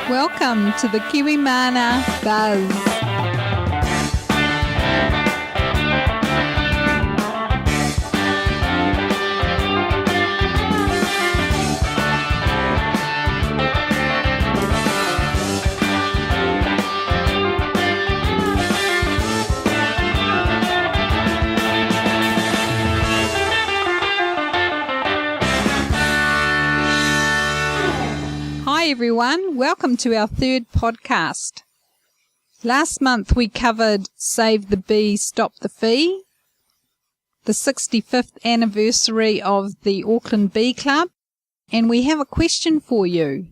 Welcome to the Kiwimana Buzz. Hi everyone, welcome to our third podcast. Last month we covered Save the Bee, Stop the Fee, the 65th anniversary of the Auckland Bee Club, and we have a question for you.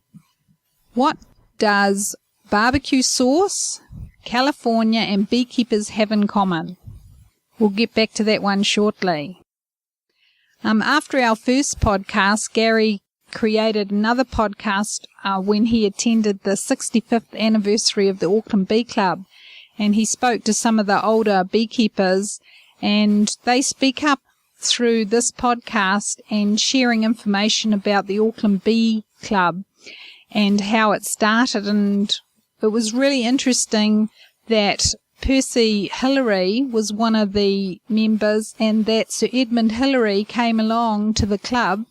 What does barbecue sauce, California and beekeepers have in common? We'll get back to that one shortly. After our first podcast, Gary created another podcast when he attended the 65th anniversary of the Auckland Bee Club, and he spoke to some of the older beekeepers, and they speak up through this podcast and sharing information about the Auckland Bee Club and how it started. And it was really interesting that Percy Hillary was one of the members, and that Sir Edmund Hillary came along to the club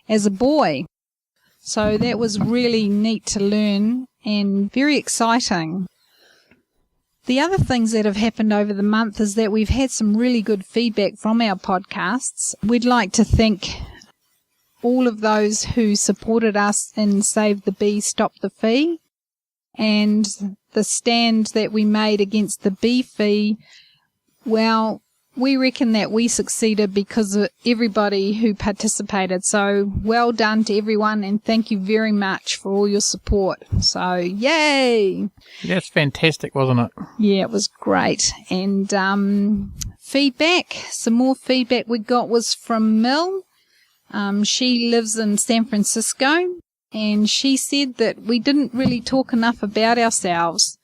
as a boy. So that was really neat to learn and very exciting. The other things that have happened over the month is that we've had some really good feedback from our podcasts. We'd like to thank all of those who supported us in Save the Bee, Stop the Fee, and the stand that we made against the bee fee. Well, we reckon that we succeeded because of everybody who participated. So well done to everyone, and thank you very much for all your support. So yay! That's fantastic, wasn't it? Yeah, it was great. And feedback, some more feedback we got was from Mill. She lives in San Francisco, and she said that we didn't really talk enough about ourselves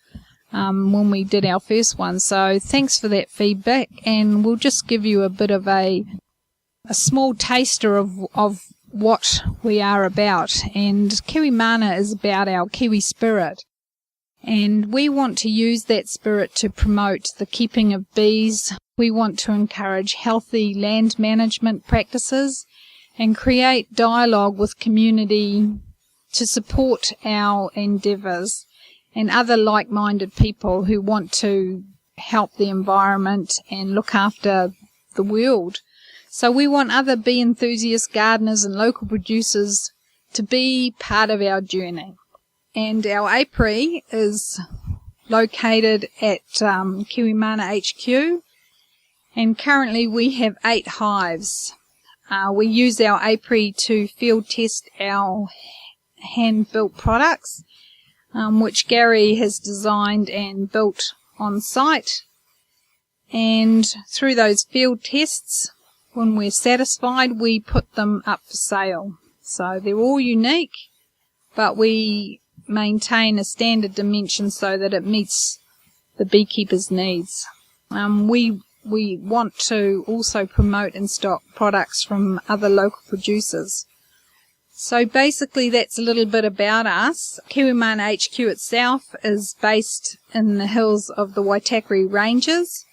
when we did our first one. So thanks for that feedback, and we'll just give you a bit of a small taster of what we are about. And Kiwimana is about our Kiwi spirit, and we want to use that spirit to promote the keeping of bees. We want to encourage healthy land management practices and create dialogue with community to support our endeavours and other like-minded people who want to help the environment and look after the world. So we want other bee enthusiasts, gardeners and local producers to be part of our journey. And our apiary is located at Kiwimana HQ, and currently we have 8 hives. We use our apiary to field test our hand-built products, which Gary has designed and built on site. And through those field tests, when we're satisfied, we put them up for sale. So they're all unique, but we maintain a standard dimension so that it meets the beekeeper's needs. We want to also promote and stock products from other local producers. So basically that's a little bit about us. Kiwimana HQ itself is based in the hills of the Waitakere Ranges,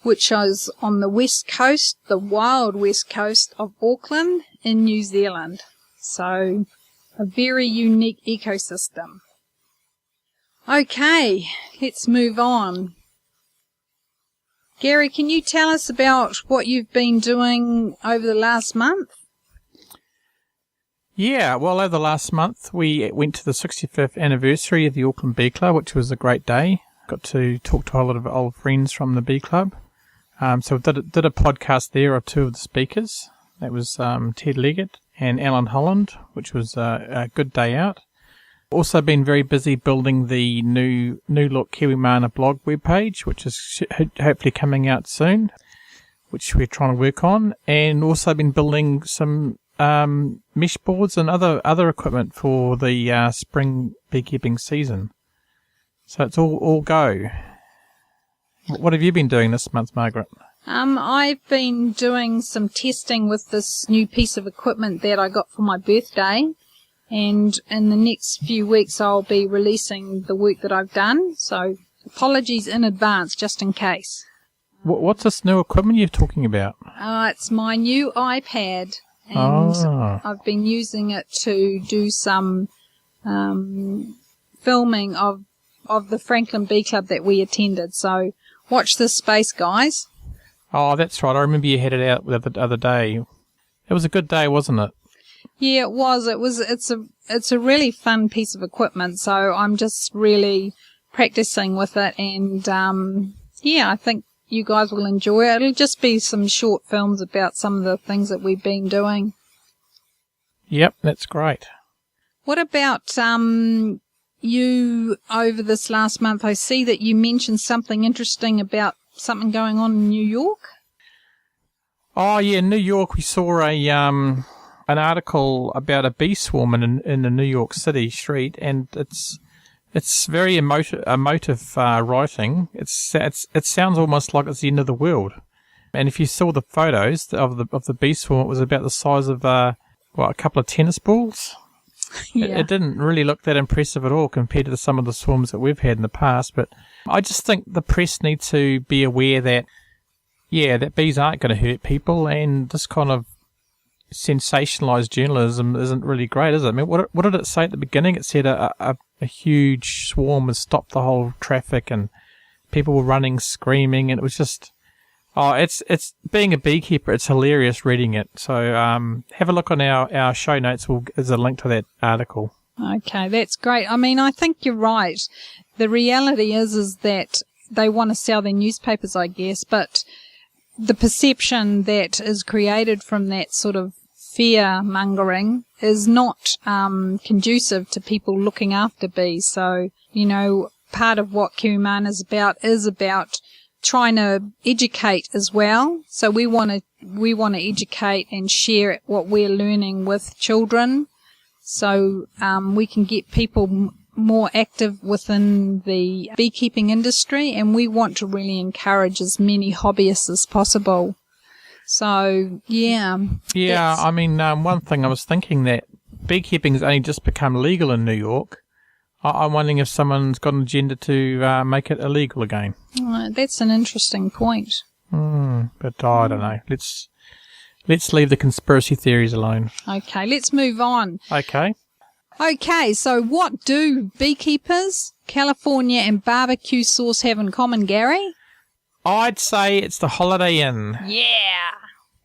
which is on the west coast, the wild west coast of Auckland in New Zealand. So a very unique ecosystem. Okay, let's move on. Gary, can you tell us about what you've been doing over the last month? Yeah, well, over the last month, we went to the 65th anniversary of the Auckland Bee Club, which was a great day. Got to talk to a lot of old friends from the Bee Club. So we did a podcast there of 2 of the speakers. That was Ted Leggett and Alan Holland, which was a good day out. Also been very busy building the new look Kiwimana blog webpage, which is hopefully coming out soon, which we're trying to work on. And also been building some mesh boards and other equipment for the spring beekeeping season. So it's all go. What have you been doing this month, Margaret? I've been doing some testing with this new piece of equipment that I got for my birthday. And in the next few weeks, I'll be releasing the work that I've done. So apologies in advance, just in case. What's this new equipment you're talking about? It's my new iPad, and I've been using it to do some filming of the Franklin Bee Club that we attended. So watch this space, guys. Oh, that's right. I remember you had it out the other day. It was a good day, wasn't it? Yeah, it was. It's a really fun piece of equipment. So I'm just really practicing with it, and I think you guys will enjoy it. It'll just be some short films about some of the things that we've been doing. Yep, that's great. What about you over this last month? I see that you mentioned something interesting about something going on in New York. Oh, yeah, in New York we saw an article about a bee swarm in the New York City street, and it's very emotive writing. It sounds almost like it's the end of the world. And if you saw the photos of the bee swarm, it was about the size of a couple of tennis balls. Yeah. It didn't really look that impressive at all compared to some of the swarms that we've had in the past. But I just think the press need to be aware that bees aren't going to hurt people, and this kind of sensationalized journalism isn't really great, is it? I mean, what did it say at the beginning? It said a huge swarm has stopped the whole traffic and people were running, screaming, and it was just, it's being a beekeeper, it's hilarious reading it. So have a look on our show notes. There's a link to that article. Okay, that's great. I mean, I think you're right. The reality is that they want to sell their newspapers, I guess, but the perception that is created from that sort of fear-mongering is not conducive to people looking after bees. So, part of what Kiwimana is about trying to educate as well. So we want to educate and share what we're learning with children, so we can get people more active within the beekeeping industry, and we want to really encourage as many hobbyists as possible. So, yeah. Yeah, I mean, one thing I was thinking that beekeeping has only just become legal in New York. I'm wondering if someone's got an agenda to make it illegal again. That's an interesting point. But I don't know. Let's leave the conspiracy theories alone. Okay, let's move on. Okay, so what do beekeepers, California and barbecue sauce have in common, Gary? I'd say it's the Holiday Inn. Yeah.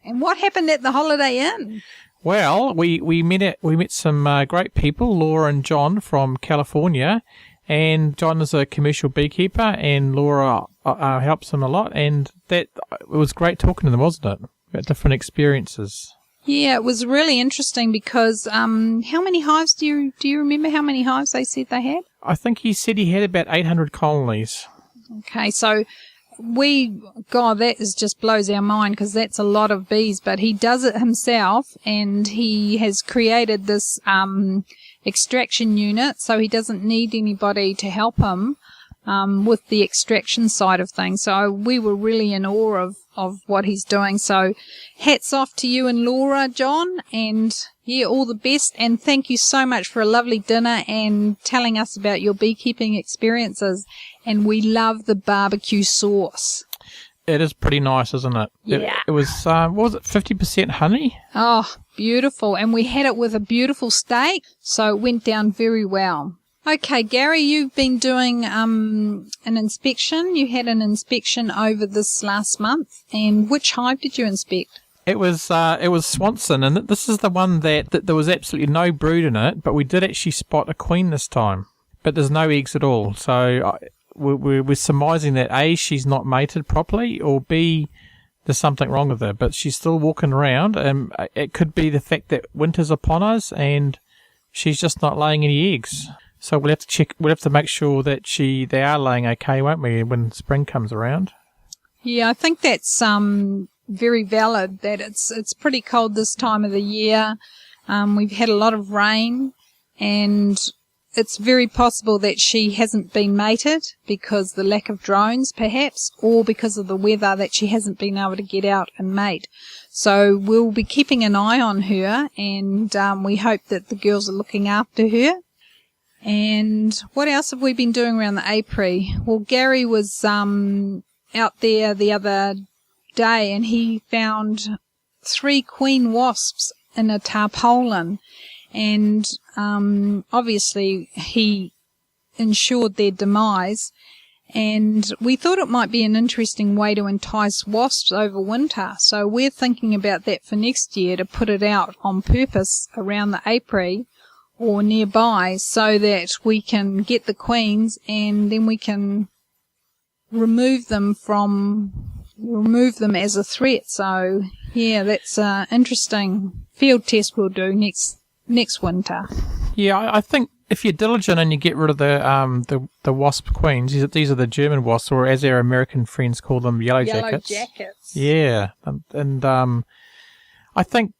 And what happened at the Holiday Inn? Well, we met some great people, Laura and John from California, and John is a commercial beekeeper, and Laura helps him a lot, and it was great talking to them, wasn't it? About different experiences. Yeah, it was really interesting because how many hives do you remember how many hives they said they had? I think he said he had about 800 colonies. Okay, so that just blows our mind because that's a lot of bees, but he does it himself, and he has created this extraction unit, so he doesn't need anybody to help him with the extraction side of things. So we were really in awe of what he's doing. So hats off to you and Laura, John, and all the best, and thank you so much for a lovely dinner and telling us about your beekeeping experiences. And we love the barbecue sauce. It is pretty nice, isn't it? Yeah. It was, what was it, 50% honey? Oh, beautiful. And we had it with a beautiful steak, so it went down very well. Okay, Gary, you've been doing an inspection. You had an inspection over this last month. And which hive did you inspect? It was Swanson, and this is the one that there was absolutely no brood in it, but we did actually spot a queen this time. But there's no eggs at all. So we're surmising that A, she's not mated properly, or B, there's something wrong with her. But she's still walking around, and it could be the fact that winter's upon us and she's just not laying any eggs. So we'll have to check. We'll have to make sure that they are laying okay, won't we, when spring comes around? Yeah, I think that's very valid. That it's pretty cold this time of the year. We've had a lot of rain, and it's very possible that she hasn't been mated because the lack of drones, perhaps, or because of the weather that she hasn't been able to get out and mate. So we'll be keeping an eye on her, and we hope that the girls are looking after her. And what else have we been doing around the apiary? Well, Gary was out there the other day, and he found 3 queen wasps in a tarpaulin. And obviously he ensured their demise, and we thought it might be an interesting way to entice wasps over winter. So we're thinking about that for next year, to put it out on purpose around the apiary or nearby, so that we can get the queens, and then we can remove them as a threat. So yeah, that's an interesting field test we'll do next winter. Yeah, I think if you're diligent and you get rid of the wasp queens, these are the German wasps, or as our American friends call them, yellow jackets. Yeah, and I think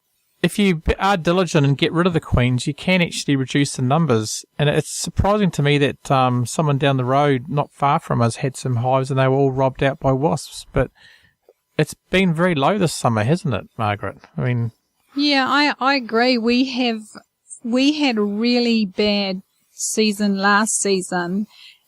if you are diligent and get rid of the queens, you can actually reduce the numbers. And it's surprising to me that someone down the road, not far from us, had some hives and they were all robbed out by wasps. But it's been very low this summer, hasn't it, Margaret? I mean, yeah, I agree. We had a really bad season last season,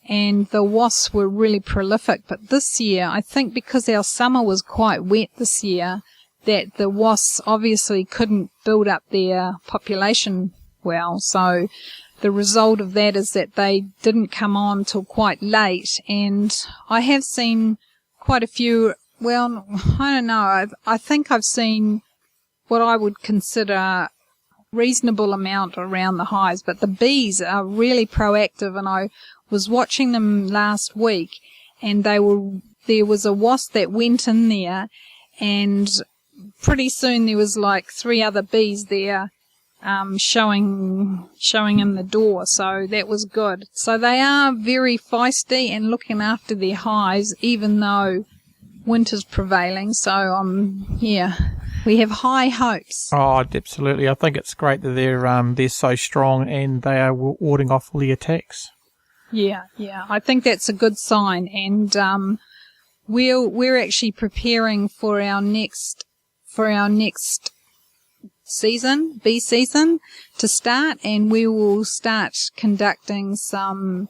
and the wasps were really prolific. But this year, I think because our summer was quite wet this year, that the wasps obviously couldn't build up their population well. So the result of that is that they didn't come on till quite late. And I have seen quite a few, well, I don't know, I think I've seen what I would consider reasonable amount around the hives, but the bees are really proactive, and I was watching them last week, and there was a wasp that went in there, and pretty soon there was like 3 other bees there showing in the door, so that was good. So they are very feisty and looking after their hives, even though winter's prevailing. So yeah, we have high hopes. Oh, absolutely. I think it's great that they're so strong and they are warding off all the attacks. Yeah. I think that's a good sign, and we're actually preparing for our next season, bee season, to start, and we will start conducting some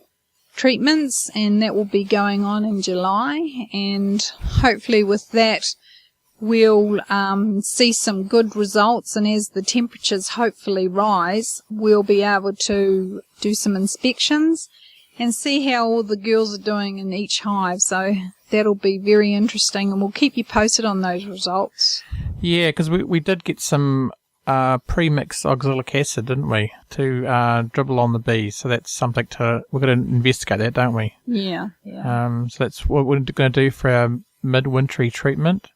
treatments, and that will be going on in July, and hopefully with that we'll see some good results, and as the temperatures hopefully rise, we'll be able to do some inspections and see how all the girls are doing in each hive. So that'll be very interesting, and we'll keep you posted on those results. Yeah, because we did get some pre-mixed oxalic acid, didn't we, to dribble on the bees. So that's something we're going to investigate that, don't we? Yeah. So that's what we're going to do for our midwintery treatment.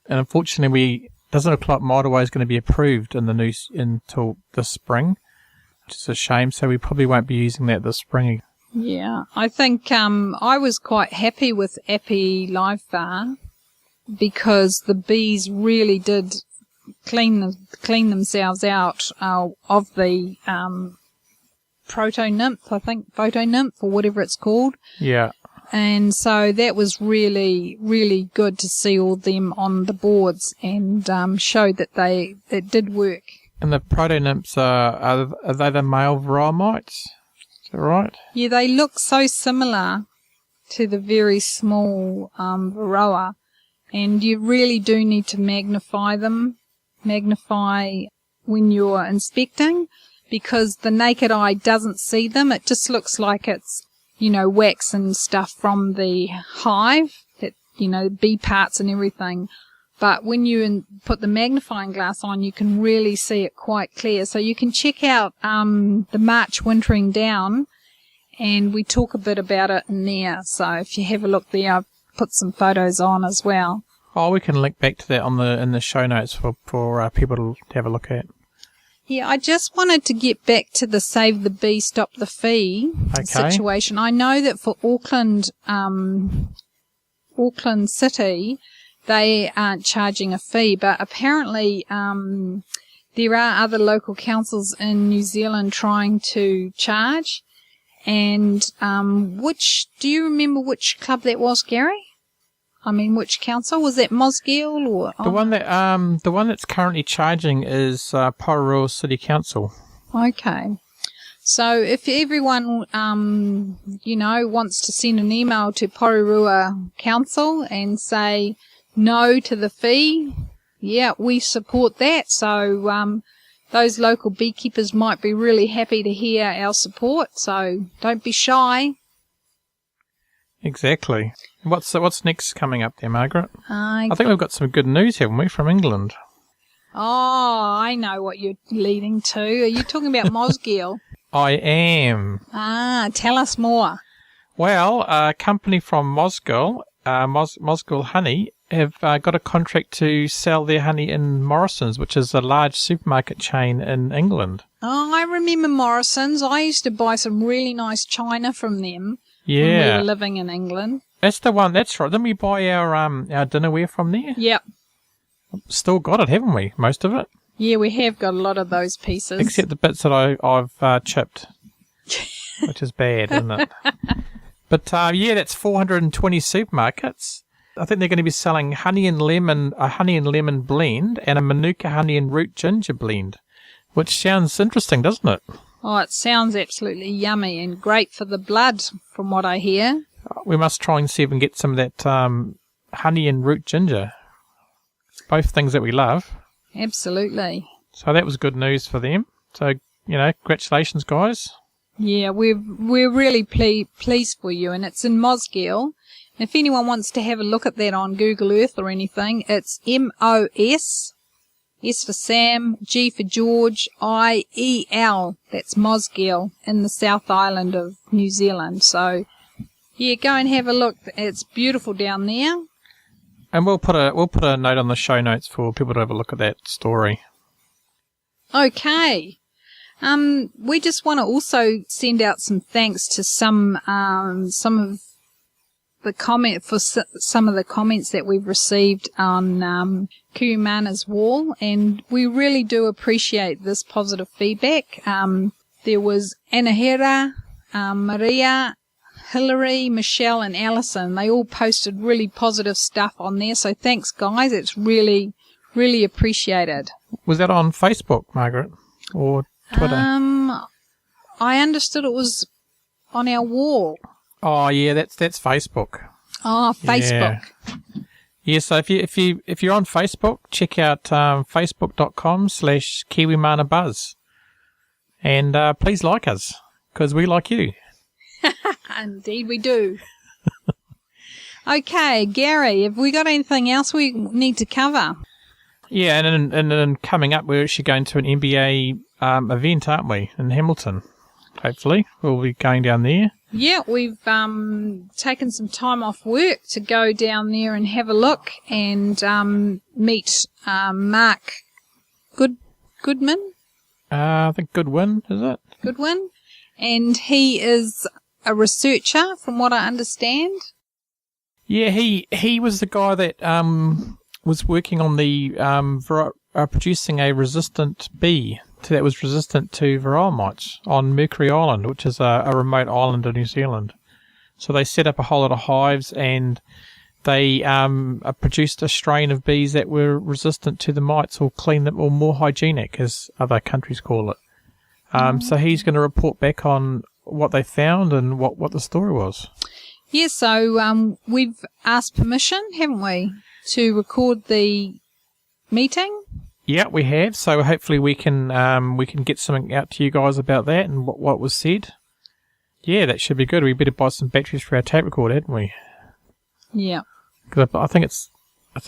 And unfortunately, doesn't look like Moldaway is going to be approved until this spring, which is a shame. So we probably won't be using that this spring. Yeah, I think I was quite happy with Appy Live Bar because the bees really did clean themselves out of the proto-nymph, I think, photo-nymph or whatever it's called. Yeah. And so that was really, really good to see all them on the boards, and showed that it did work. And the proto-nymphs are they the male varroa right? Yeah, they look so similar to the very small varroa, and you really do need to magnify when you're inspecting, because the naked eye doesn't see them. It just looks like it's, wax and stuff from the hive, that, bee parts and everything. But when you put the magnifying glass on, you can really see it quite clear. So you can check out the March Wintering Down, and we talk a bit about it in there. So if you have a look there, I've put some photos on as well. Oh, we can link back to that in the show notes for people to have a look at. Yeah, I just wanted to get back to the Save the Bee, Stop the Fee situation. I know that for Auckland City, they aren't charging a fee, but apparently there are other local councils in New Zealand trying to charge, And do you remember which club that was, Gary? I mean, which council? Was that Mosgiel or the one that's currently charging is Pororua City Council. Okay. So if everyone, wants to send an email to Pororua Council and say no to the fee, yeah, we support that. So those local beekeepers might be really happy to hear our support. So don't be shy. Exactly. What's next coming up there, Margaret? I think we've got some good news, haven't we, from England? Oh, I know what you're leading to. Are you talking about Mosgiel? I am. Tell us more. Well, a company from Mosgiel, Mosgiel Honey, have got a contract to sell their honey in Morrison's, which is a large supermarket chain in England. Oh, I remember Morrison's. I used to buy some really nice china from them when we were living in England. That's the one. That's right. Didn't we buy our dinnerware from there? Yep. Still got it, haven't we? Most of it. Yeah, we have got a lot of those pieces. Except the bits that I've chipped, which is bad, isn't it? But that's 420 supermarkets. I think they're going to be selling a honey and lemon blend and a Manuka honey and root ginger blend, which sounds interesting, doesn't it? Oh, it sounds absolutely yummy and great for the blood, from what I hear. We must try and see if we can get some of that honey and root ginger. It's both things that we love. Absolutely. So that was good news for them. So, congratulations, guys. Yeah, we're really pleased for you, and it's in Mosgiel. If anyone wants to have a look at that on Google Earth or anything, it's MOS, S for Sam, G for George, IEL. That's Mosgiel in the South Island of New Zealand. So, yeah, go and have a look. It's beautiful down there. And we'll put a note on the show notes for people to have a look at that story. Okay. We just want to also send out some thanks to some of the comments that we've received on Kiwimana's wall, and we really do appreciate this positive feedback. There was Anahera, Maria, Hillary, Michelle, and Alison. They all posted really positive stuff on there, so thanks, guys. It's really, really appreciated. Was that on Facebook, Margaret, or Twitter? I understood it was on our wall. Oh yeah, that's Facebook. Oh, Facebook. Yeah, so if you're on Facebook, check out facebook.com/KiwiManaBuzz, and please like us because we like you. Indeed, we do. Okay, Gary, have we got anything else we need to cover? Yeah, and then coming up, we're actually going to an NBA event, aren't we, in Hamilton? Hopefully, we'll be going down there. Yeah, we've taken some time off work to go down there and have a look and meet Mark Goodman. I think Goodwin, is it? Goodwin. And he is a researcher, from what I understand. Yeah, he was the guy that was working on the producing a resistant bee that was resistant to varroa mites on Mercury Island, which is a remote island in New Zealand. So they set up a whole lot of hives, and they produced a strain of bees that were resistant to the mites, or clean them, or more hygienic, as other countries call it. So he's going to report back on what they found and what the story was. Yeah, so we've asked permission, haven't we, to record the meeting? Yeah, we have. So hopefully we can get something out to you guys about that and what was said. Yeah, that should be good. We better buy some batteries for our tape recorder, hadn't we? Yeah. Because I think it's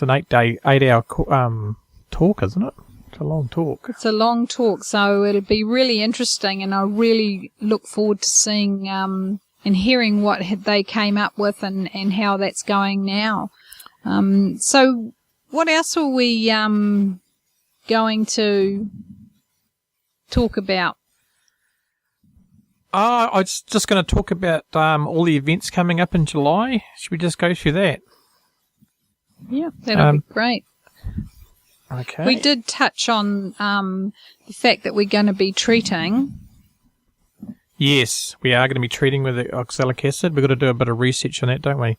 an 8-hour talk, isn't it? It's a long talk. It's a long talk, so it'll be really interesting, and I really look forward to seeing and hearing what they came up with and how that's going now. So what else are we going to talk about? I was just going to talk about all the events coming up in July. Should we just go through that? Yeah, that'll be great. Okay. We did touch on the fact that we're going to be treating. Yes, we are going to be treating with the oxalic acid. We've got to do a bit of research on that, don't we?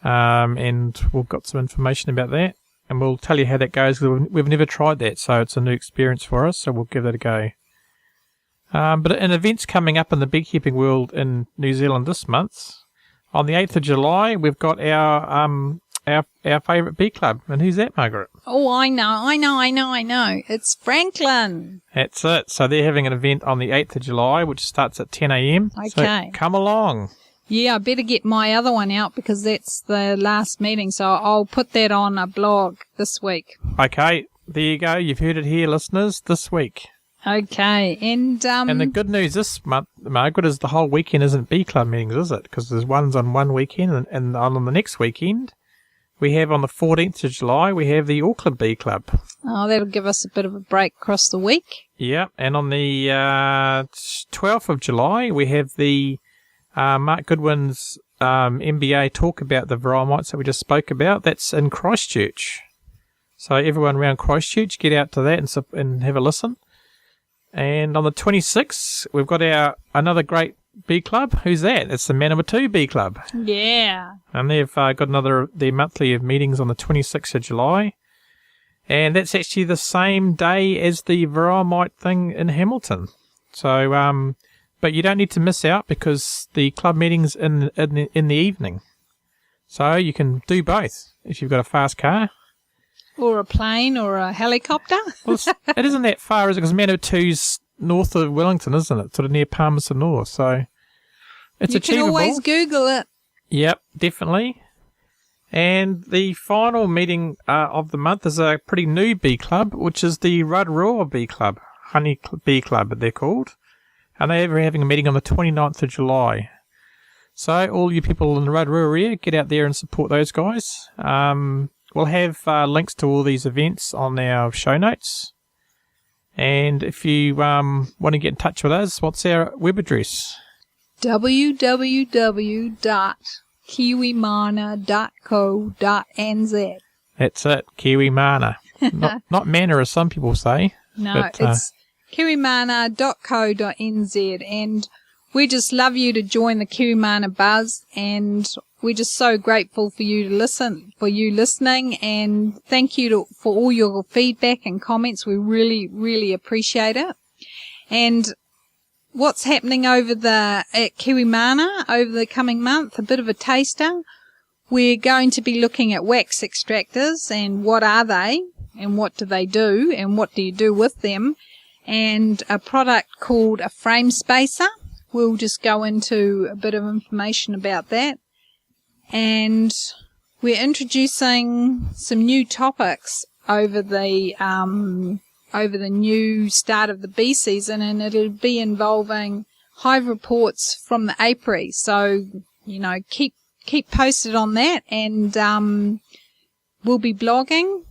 And we've got some information about that. And we'll tell you how that goes. We've never tried that, so it's a new experience for us, so we'll give that a go. But in events coming up in the beekeeping world in New Zealand this month, on the 8th of July, we've got our favourite bee club. And who's that, Margaret? Oh, I know. It's Franklin. That's it. So they're having an event on the 8th of July, which starts at 10 a.m. Okay. So come along. Yeah, I better get my other one out because that's the last meeting. So I'll put that on a blog this week. Okay, there you go. You've heard it here, listeners, this week. Okay, and the good news this month, Margaret, is the whole weekend isn't bee club meetings, is it? Because there's ones on one weekend, and on the next weekend, we have on the 14th of July, we have the Auckland Bee Club. Oh, that'll give us a bit of a break across the week. Yeah, and on the 12th of July, we have the Mark Goodwin's MBA talk about the varroa that we just spoke about. That's in Christchurch. So everyone around Christchurch, get out to that and have a listen. And on the 26th, we've got another great bee club. Who's that? It's the Manawatu Bee Club. Yeah. And they've got their monthly meetings on the 26th of July. And that's actually the same day as the varroa thing in Hamilton. So, but you don't need to miss out because the club meeting's in the evening. So you can do both if you've got a fast car. Or a plane or a helicopter. Well, it isn't that far, is it? Because Manawatu's north of Wellington, isn't it? Sort of near Palmerston North. So it's achievable. You can always Google it. Yep, definitely. And the final meeting of the month is a pretty new bee club, which is the Rotorua Bee Club, Honey Bee Club, they're called. And they're having a meeting on the 29th of July. So all you people in the Rotorua area, get out there and support those guys. We'll have links to all these events on our show notes. And if you want to get in touch with us, what's our web address? www.kiwimana.co.nz. That's it, Kiwimana. not manna, as some people say. No, but, it's kiwimana.co.nz. And we just love you to join the Kiwimana buzz, and we're just so grateful for you listening, and thank you for all your feedback and comments. We really, really appreciate it. And what's happening at Kiwimana over the coming month, a bit of a taster. We're going to be looking at wax extractors and what are they and what do they do and what do you do with them, and a product called a frame spacer. We'll just go into a bit of information about that. And we're introducing some new topics over the new start of the bee season, and it'll be involving hive reports from the apiary. So, keep posted on that, and we'll be blogging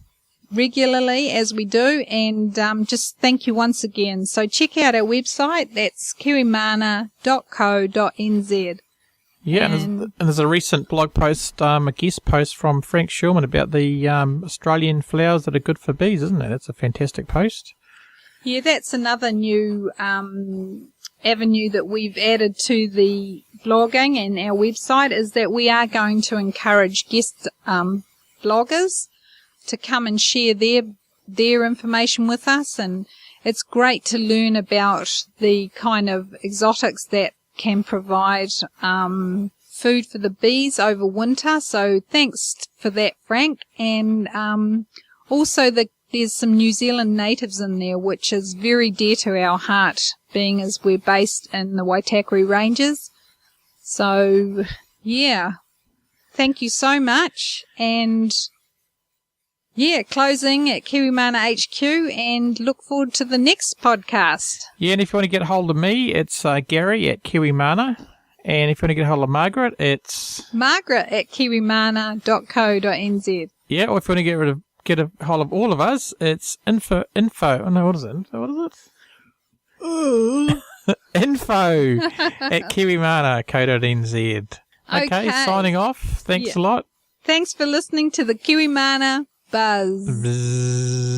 regularly as we do, and just thank you once again. So check out our website. That's kiwimana.co.nz. Yeah, and there's a recent blog post, a guest post from Frank Shulman about the Australian flowers that are good for bees, isn't it? That's a fantastic post. Yeah, that's another new avenue that we've added to the blogging and our website, is that we are going to encourage guest bloggers to come and share their information with us, and it's great to learn about the kind of exotics that can provide food for the bees over winter. So thanks for that, Frank. And also there's some New Zealand natives in there, which is very dear to our heart, being as we're based in the Waitakere Ranges. So, yeah, thank you so much. And yeah, closing at Kiwimana HQ, and look forward to the next podcast. Yeah, and if you want to get hold of me, it's Gary at Kiwimana. And if you want to get hold of Margaret, it's Margaret at kiwimana.co.nz. Yeah, or if you want to get a hold of all of us, it's info. Oh no, what is it? Info at kiwimana.co.nz. Okay, signing off. Thanks a lot. Thanks for listening to the Kiwimana Buzz. Bzz.